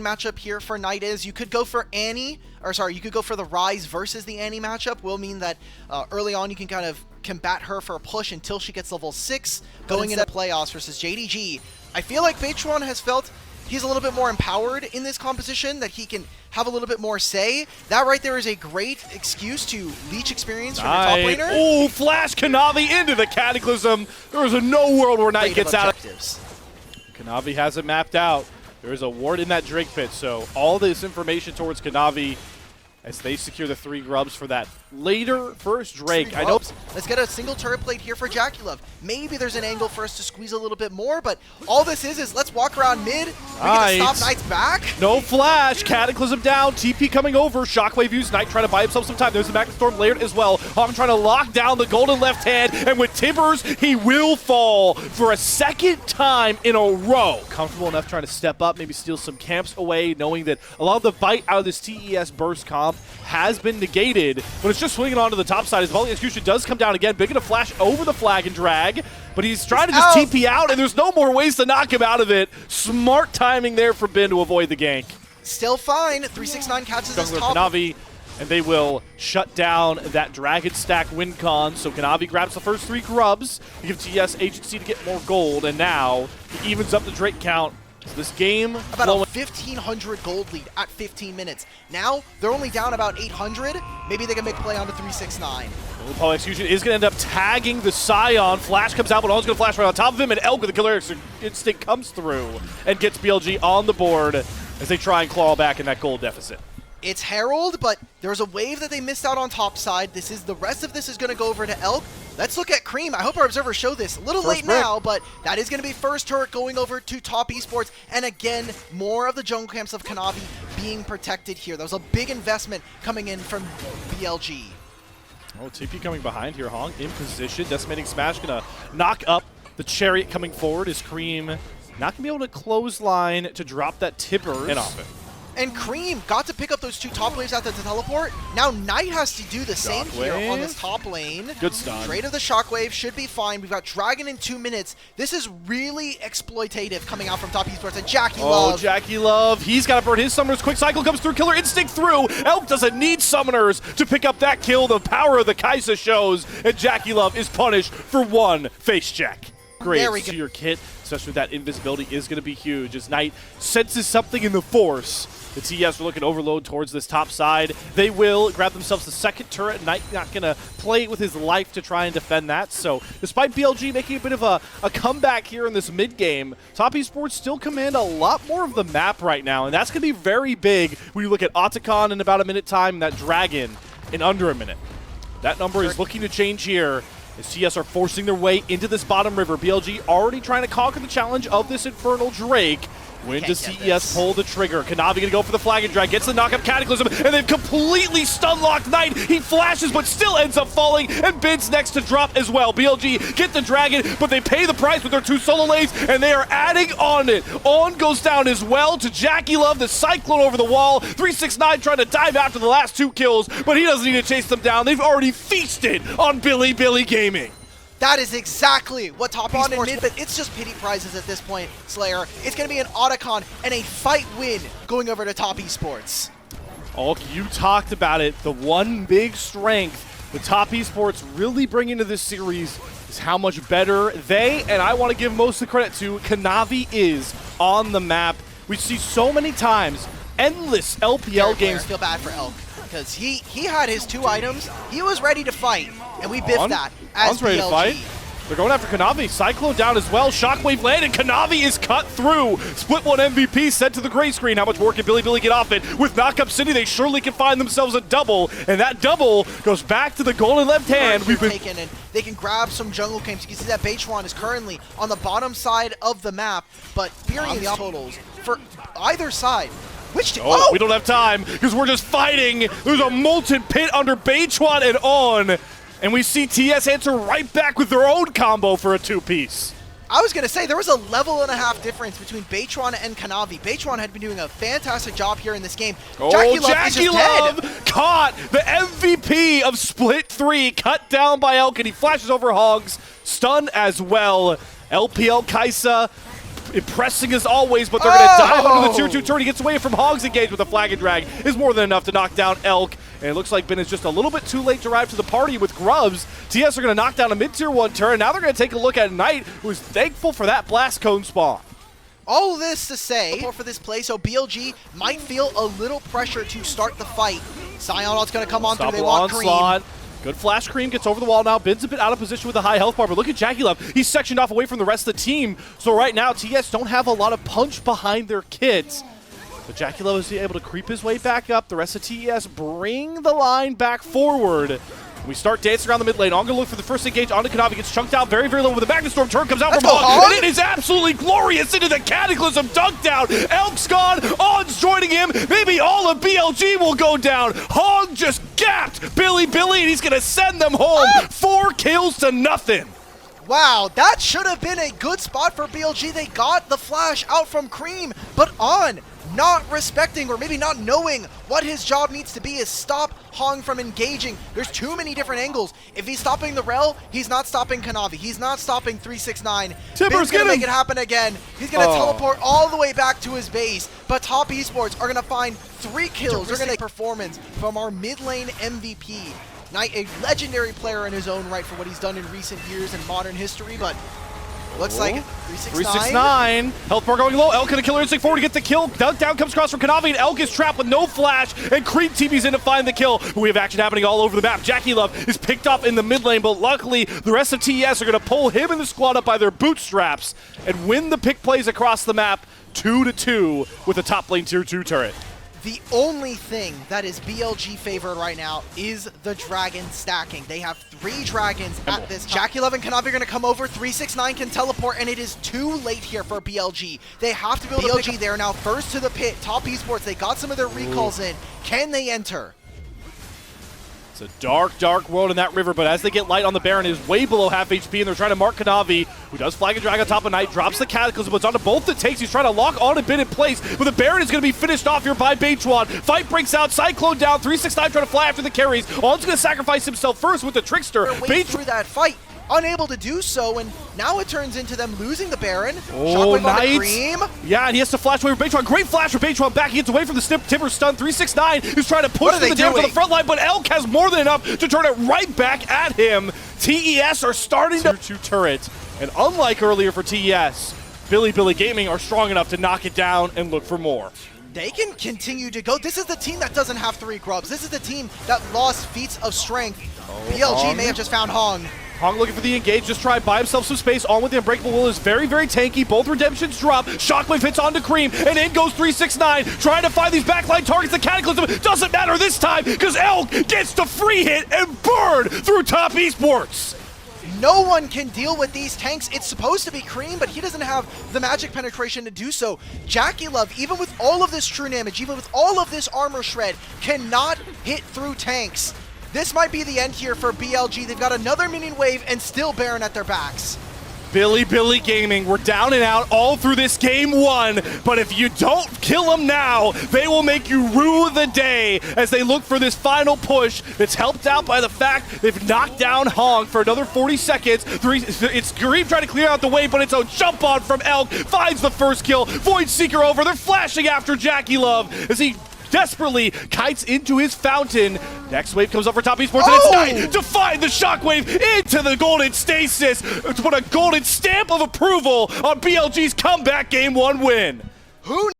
matchup here for Knight is you could go for Annie, or sorry, you could go for the Ryze versus the Annie matchup. Will mean that early on you can kind of combat her for a push until she gets level 6, going into playoffs versus JDG. I feel like Beitron has felt he's a little bit more empowered in this composition, that he can have a little bit more say. That right there is a great excuse to leech experience from your top laner. Oh, flash Kanavi into the Cataclysm. There is no world where Knight gets out. Kanavi has it mapped out. There is a ward in that Drake pit, so all this information towards Kanavi as they secure the 3 grubs for that later first Drake. I know. Let's get a single turret plate here for JackeyLove. Maybe there's an angle for us to squeeze a little bit more, but all this is let's walk around mid. We're gonna stop Knight's back. No flash. Cataclysm down. TP coming over. Shockwave use. Knight trying to buy himself some time. There's the back storm layered as well. Hong trying to lock down the golden left hand, and with Tibbers, he will fall for a second time in a row. Comfortable enough trying to step up, maybe steal some camps away, knowing that a lot of the bite out of this TES burst comp has been negated, but it's just swinging onto the top side. His volley execution does come down again. Big enough flash over the flag and drag, but he's trying to just TP out, and there's no more ways to knock him out of it. Smart timing there for Bin to avoid the gank. Still fine. 369 catches his top. Kanavi, and they will shut down that Dragon Stack win con. So Kanavi grabs the first 3 grubs to give TS agency to get more gold, and now he evens up the Drake count. So this game about a 1,500 gold lead at 15 minutes. Now they're only down about 800. Maybe they can make play onto 369. Power execution is going to end up tagging the Scion. Flash comes out, but All's going to flash right on top of him, and Elk with the killer instinct comes through and gets BLG on the board as they try and claw back in that gold deficit. It's Herald, but there's a wave that they missed out on top side. The rest of this is going to go over to Elk. Let's look at Cream. I hope our observers show this. A little late now, but that is going to be first turret going over to top Esports. And again, more of the jungle camps of Kanavi being protected here. That was a big investment coming in from BLG. Oh, TP coming behind here. Hong in position. Decimating Smash going to knock up the Chariot coming forward. Is Cream not going to be able to clothesline to drop that Tibbers? And off it. And Cream got to pick up those 2 top waves after the teleport. Now Knight has to do the same here on this top lane. Good stun. Trade of the Shockwave should be fine. We've got Dragon in 2 minutes. This is really exploitative coming out from top Esports. And JackeyLove. Oh, JackeyLove. He's got to burn his summoners. Quick cycle comes through. Killer instinct through. Elk doesn't need summoners to pick up that kill. The power of the Kaisa shows. And JackeyLove is punished for 1 face check. Great to your kit, especially with that invisibility, is going to be huge as Knight senses something in the force. The TES are looking to overload towards this top side. They will grab themselves the second turret. Knight not going to play with his life to try and defend that. So despite BLG making a bit of a comeback here in this mid-game, top Esports still command a lot more of the map right now. And that's going to be very big when you look at Otacon in about a minute time and that Dragon in under a minute. That number is looking to change here. As TS are forcing their way into this bottom river. BLG already trying to conquer the challenge of this Infernal Drake. When does TES pull the trigger? Kanavi gonna go for the flag and drag, gets the knock-up Cataclysm, and they've completely stun-locked Knight. He flashes, but still ends up falling, and Bid's next to drop as well. BLG get the Dragon, but they pay the price with their 2 solo lanes, and they are adding on it. On goes down as well to JackeyLove, the Cyclone over the wall. 369 trying to dive after the last 2 kills, but he doesn't need to chase them down. They've already feasted on Bilibili Gaming. That is exactly what top Esports did, but it's just pity prizes at this point, Slayer. It's going to be an Otacon and a fight win going over to top Esports. Oh, you talked about it. The one big strength the top Esports really bring into this series is how much better they, and I want to give most of the credit to, Kanavi is on the map. We see so many times endless LPL games. I feel bad for Elk because he had his 2 items. He was ready to fight, and we biffed that as ready BLG. To fight. They're going after Kanavi. Cyclone down as well. Shockwave landed. Kanavi is cut through. Split 1 MVP sent to the gray screen. How much more can Bilibili get off it? With Knockup City, they surely can find themselves a double, and that double goes back to the golden left hand. Taken, and they can grab some jungle camps. You can see that Beitron is currently on the bottom side of the map, but fearing the totals for either side. We don't have time because we're just fighting. There's a molten pit under Beitron and on. And we see TS answer right back with their own combo for a 2-piece. I was going to say, there was a level and a half difference between Beitron and Kanavi. Beitron had been doing a fantastic job here in this game. Oh, JackeyLove caught the MVP of Split 3, cut down by Elk, and he flashes over Hogs, stun as well. LPL Kaisa impressing as always, but they're going to dive under the tier 2 turret. He gets away from Hog's engage with a flag and drag. Is more than enough to knock down Elk. And it looks like Ben is just a little bit too late to arrive to the party with Grubs. TS are going to knock down a mid-tier 1 turret. Now they're going to take a look at Knight, who's thankful for that blast cone spawn. All this to say, for this play, so BLG might feel a little pressure to start the fight. Sion's going to come on through. They want Cream. Good flash. Cream gets over the wall now. Ben's a bit out of position with a high health bar, but look at JackeyLove. He's sectioned off away from the rest of the team. So right now, TS don't have a lot of punch behind their kits. But JackeyLove is able to creep his way back up. The rest of TES bring the line back forward. We start dancing around the mid lane. I'm going to look for the first engage onto Kanavi. Gets chunked out very, very low with the Magnet Storm. Turn comes out from Hog. And it is absolutely glorious into the Cataclysm dunk down. Elk's gone. On's joining him. Maybe all of BLG will go down. Hog just gapped Bilibili, and he's going to send them home. 4 kills to nothing. Wow, that should have been a good spot for BLG. They got the flash out from Cream, but On, not respecting or maybe not knowing what his job needs to be, is stop Hong from engaging. There's too many different angles. If he's stopping the Rel, he's not stopping Kanavi. He's not stopping 369. Timber's gonna make it happen again. He's gonna teleport all the way back to his base, but Top Esports are gonna find 3 kills. They're gonna performance from our mid lane MVP. Knight, a legendary player in his own right for what he's done in recent years in modern history, but looks like 369. Health bar going low. Elk gonna kill her instinct forward to get the kill. Dunk down comes across from Kanavi, and Elk is trapped with no flash, and Creep TV's in to find the kill. We have action happening all over the map. JackeyLove is picked up in the mid lane, but luckily the rest of TES are gonna pull him and the squad up by their bootstraps and win the pick plays across the map 2-2 with a top lane tier 2 turret. The only thing that is BLG favored right now is the dragon stacking. They have 3 dragons at this time. JackeyLove and Kanavi are going to come over. 369 can teleport, and it is too late here for BLG. They have to be able to BLG, they are now first to the pit. Top Esports, they got some of their recalls in. Can they enter? It's a dark, dark world in that river, but as they get light on the Baron, it is way below half HP, and they're trying to mark Kanavi, who does flag and drag on top of Knight, drops the Cataclysm, but it's onto both the takes. He's trying to lock on a bit in place, but the Baron is going to be finished off here by Beitchuan. Fight breaks out, Cyclone down, 369 trying to fly after the carries. On's going to sacrifice himself first with the Trickster. Through that fight, unable to do so, and now it turns into them losing the Baron. Oh, Knight. Yeah, and he has to flash away from Beitchuan. Great flash for Beitchuan back. He gets away from the Timber stun. 369 is trying to push the down to the front line, but Elk has more than enough to turn it right back at him. TES are starting to turret, and unlike earlier for TES, Bilibili Gaming are strong enough to knock it down and look for more. They can continue to go. This is the team that doesn't have 3 grubs. This is the team that lost feats of strength. BLG may have just found Hong. Hong looking for the engage, just try buy himself some space. On with the Unbreakable Will is very, very tanky. Both redemptions drop. Shockwave hits onto Cream, and in goes 369. Trying to find these backline targets. The Cataclysm doesn't matter this time because Elk gets the free hit and burn through Top Esports. No one can deal with these tanks. It's supposed to be Cream, but he doesn't have the magic penetration to do so. JackeyLove, even with all of this true damage, even with all of this armor shred, cannot hit through tanks. This might be the end here for BLG. They've got another minion wave and still Baron at their backs. Bilibili Gaming, we're down and out all through this game 1, but if you don't kill them now, they will make you rue the day as they look for this final push that's helped out by the fact they've knocked down Hong for another 40 seconds. It's Garib trying to clear out the way, but it's a jump on from Elk, finds the first kill. Void Seeker over, they're flashing after JackeyLove as he desperately kites into his fountain. Next wave comes up for Top Esports, and it's Knight to find the shockwave into the golden stasis to put a golden stamp of approval on BLG's comeback game 1 win. Who